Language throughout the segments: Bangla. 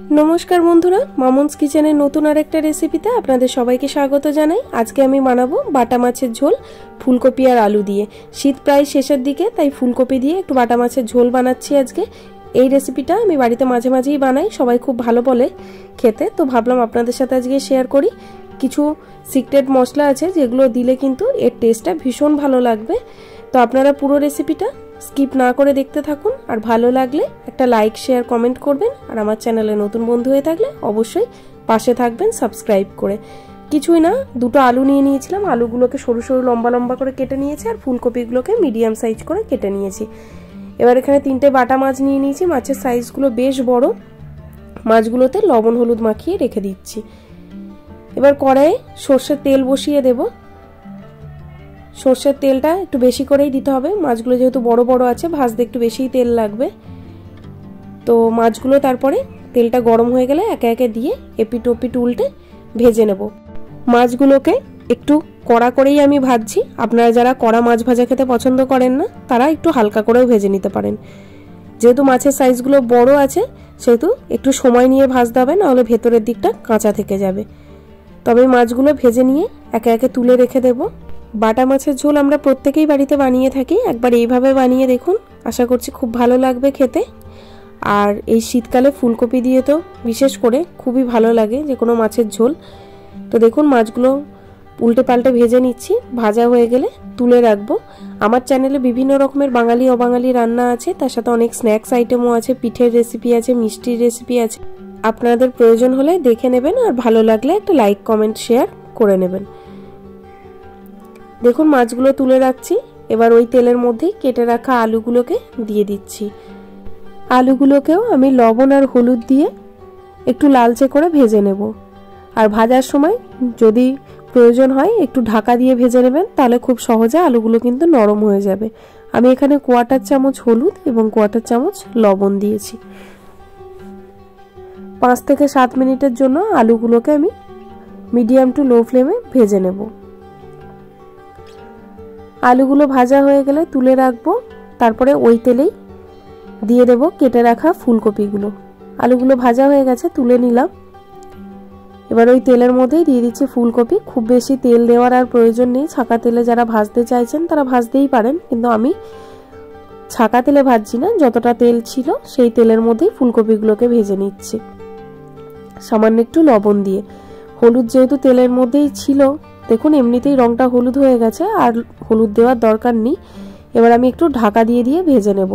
नमस्कार बंधुरा मामुन्स किचेने नतून आरेकटा रेसिपिते आपनादेर सबाइके स्वागत जानाई। आजके आमी बानाबो बाटा माछेर झोल फुलकपि आर आलू दिए। शीत प्राय शेषेर दिके ताई फुलकपि दिए एकटु बाटा माछेर झोल बानाच्छि आजके। এই রেসিপিটা আমি বাড়িতে মাঝে মাঝেই বানাই, সবাই খুব ভালো বলে খেতে, তো ভাবলাম আপনাদের সাথে আজকে শেয়ার করি। কিছু সিক্রেট মশলা আছে যেগুলো দিলে কিন্তু এর টেস্টটা ভীষণ ভালো লাগবে। তো আপনারা পুরো রেসিপিটা স্কিপ না করে দেখতে থাকুন, আর ভালো লাগলে একটা লাইক শেয়ার কমেন্ট করবেন, আর আমার চ্যানেলে নতুন বন্ধু হয়ে থাকলে অবশ্যই পাশে থাকবেন সাবস্ক্রাইব করে। কিছুই না, দুটো আলু নিয়ে নিয়েছিলাম, আলুগুলোকে সরু সরু লম্বা লম্বা করে কেটে নিয়েছি, আর ফুলকপিগুলোকে মিডিয়াম সাইজ করে কেটে নিয়েছি। এবার এখানে তিনটে বাটা মাছ নিয়ে নিয়েছি, মাছের সাইজগুলো বেশ বড়। মাছগুলোতে লবণ হলুদ মাখিয়ে রেখে দিচ্ছি। এবার কড়াইয়ে সরষের তেল বসিয়ে দেব। সরষের তেলটা একটু বেশি করেই দিতে হবে, মাছগুলো যেহেতু বড় বড় আছে ভাজতে একটু বেশিই তেল লাগবে। তো মাছগুলো তারপরে তেলটা গরম হয়ে গেলে একে একে দিয়ে এপিট ওপিট উল্টে ভেজে নেব। মাছগুলোকে একটু কড়া করেই আমি ভাজছি, আপনারা যারা কড়া মাছ ভাজা খেতে পছন্দ করেন না তারা একটু হালকা করেও ভেজে নিতে পারেন। যেহেতু মাছের সাইজগুলো বড় আছে সেহেতু একটু সময় নিয়ে ভাজতে হবে, নাহলে ভেতরের দিকটা কাঁচা থেকে যাবে। তবে মাছগুলো ভেজে নিয়ে একে একে তুলে রেখে দেব। বাটা মাছের ঝোল আমরা প্রত্যেকেই বাড়িতে বানিয়ে থাকি, একবার এইভাবে বানিয়ে দেখুন, আশা করছি খুব ভালো লাগবে খেতে। আর এই শীতকালে ফুলকপি দিয়ে তো বিশেষ করে খুবই ভালো লাগে যে কোনো মাছের ঝোল। তো দেখুন মাছগুলো উল্টে পাল্টে ভেজে নিচ্ছি, ভাজা হয়ে গেলে তুলে রাখবো। আমার চ্যানেলে বিভিন্ন রকমের বাঙালি অবাঙালি রান্না আছে, তার সাথে অনেক স্ন্যাক্স আইটেমও আছে, পিঠের রেসিপি আছে, মিষ্টির রেসিপি আছে। আপনাদের প্রয়োজন হলে দেখে নেবেন, আর ভালো লাগলে একটা লাইক কমেন্ট শেয়ার করে নেবেন। দেখুন মাছগুলো তুলে রাখছি। এবার ওই তেলের মধ্যেই কেটে রাখা আলুগুলোকে দিয়ে দিচ্ছি। আলুগুলোকেও আমি লবণ আর হলুদ দিয়ে একটু লালচে করে ভেজে নেব। আর ভাজার সময় যদি প্রয়োজন হয় একটু ঢাকা দিয়ে ভেজে নেবেন, তাহলে খুব সহজে আলুগুলো কিন্তু নরম হয়ে যাবে। আমি এখানে 1/4 চামচ হলুদ এবং 1/4 চামচ লবণ দিয়েছি। 5 থেকে 7 মিনিটের জন্য আলুগুলোকে আমি মিডিয়াম টু লো ফ্লেমে ভেজে নেব। আলুগুলো ভাজা হয়ে গেলে তুলে রাখবো। তারপরে ওই তেলেই দিয়ে দেব কেটে রাখা ফুলকপিগুলো। আলুগুলো ভাজা হয়ে গেছে, তুলে নিলাম। এবার ওই তেলের মধ্যেই দিয়ে দিচ্ছি ফুলকপি। খুব বেশি তেল দেওয়ার আর প্রয়োজন নেই, ছাকা তেলে যারা ভাজতে চাইছেন তারা ভাজতেই পারেন, কিন্তু আমি ছাকা তেলে ভাজছি না, যতটা তেল ছিল সেই তেলের মধ্যেই ফুলকপিগুলোকে ভেজে নিচ্ছি সামান্য একটু লবণ দিয়ে। হলুদ যেহেতু তেলের মধ্যেই ছিল, দেখুন এমনিতেই রংটা হলুদ হয়ে গেছে, আর হলুদ দেওয়ার দরকার নেই। এবার আমি একটু ঢাকা দিয়ে দিয়ে ভেজে নেব,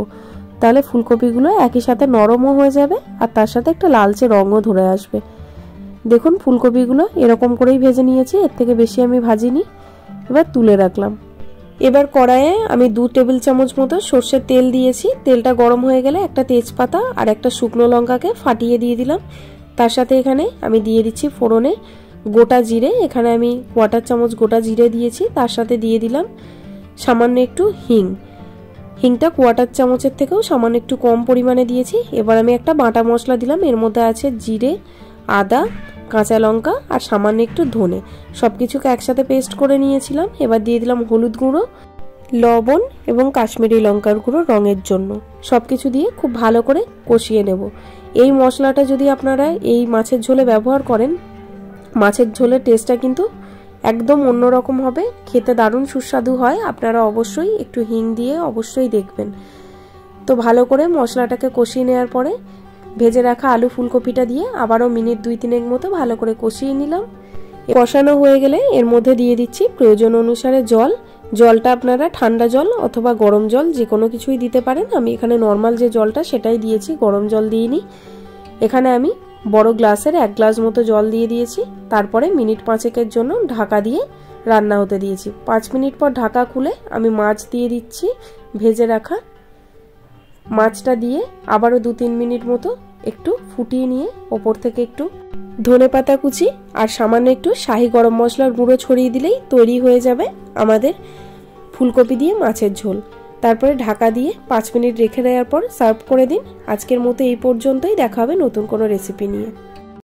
তাহলে ফুলকপিগুলো একই সাথে নরমও হয়ে যাবে আর তার সাথে একটা লালচে রঙও ধরে আসবে। দেখুন ফুলকপিগুলো এরকম করেই ভেজে নিয়েছি, এর থেকে বেশি আমি ভাজিনি। এবার তুলে রাখলাম। এবার কড়াইয়ে আমি 2 টেবিল চামচ মতো সর্ষের তেল দিয়েছি। তেলটা গরম হয়ে গেলে একটা তেজপাতা আর একটা শুকনো লঙ্কাকে ফাটিয়ে দিয়ে দিলাম। তার সাথে এখানে আমি দিয়ে দিচ্ছি ফোড়নে গোটা জিরে। এখানে আমি 1/4 চামচ গোটা জিরে দিয়েছি। তার সাথে দিয়ে দিলাম সামান্য একটু হিং। হিংটা 1/4 চামচের থেকেও সামান্য একটু কম পরিমাণে দিয়েছি। এবার আমি একটা বাটা মশলা দিলাম, এর মধ্যে আছে জিরে, আদা, কাঁচা লঙ্কা আর সামান্য একটু ধনে, সবকিছুকে একসাথে পেস্ট করে নিয়েছিলাম। এবার দিয়ে দিলাম হলুদ গুঁড়ো, লবণ এবং কাশ্মীরি লঙ্কার গুঁড়ো রঙের জন্য। সবকিছু দিয়ে খুব ভালো করে কষিয়ে নেব। এই মশলাটা যদি আপনারা এই মাছের ঝোলে ব্যবহার করেন, মাছের ঝোলের টেস্টটা কিন্তু একদম অন্যরকম হবে, খেতে দারুণ সুস্বাদু হয়। আপনারা অবশ্যই একটু হিং দিয়ে অবশ্যই দেখবেন। তো ভালো করে মশলাটাকে কষিয়ে নেওয়ার পরে ভেজে রাখা আলু ফুলকপিটা দিয়ে আবারও মিনিট 2-3 মতো ভালো করে কষিয়ে নিলাম। কষানো হয়ে গেলে এর মধ্যে দিয়ে দিচ্ছি প্রয়োজন অনুসারে জল। জলটা আপনারা ঠান্ডা জল অথবা গরম জল যে কোনো কিছুই দিতে পারেন। আমি এখানে নর্মাল যে জলটা সেটাই দিয়েছি, গরম জল দিইনি। এখানে আমি বড় গ্লাসের 1 গ্লাস মতো জল দিয়ে দিয়েছি। তারপরে মিনিট 5 জন্য ঢাকা দিয়ে রান্না হতে দিয়েছি। 5 মিনিট পর ঢাকা খুলে আমি মাছ দিয়ে দিচ্ছি, ভেজে রাখা মাছটা দিয়ে আবারও 2-3 মিনিট মতো একটু ফুটিয়ে নিয়ে ওপর থেকে একটু ধনেপাতা কুচি আর সামান্য একটু শাহি গরম মশলার গুঁড়ো ছড়িয়ে দিলেই তৈরি হয়ে যাবে আমাদের ফুলকপি দিয়ে মাছের ঝোল। তারপরে ঢাকা দিয়ে 5 মিনিট রেখে দেওয়ার পর সার্ভ করে দিন। আজকের মতো এই পর্যন্তই, দেখা হবে নতুন কোনো রেসিপি নিয়ে।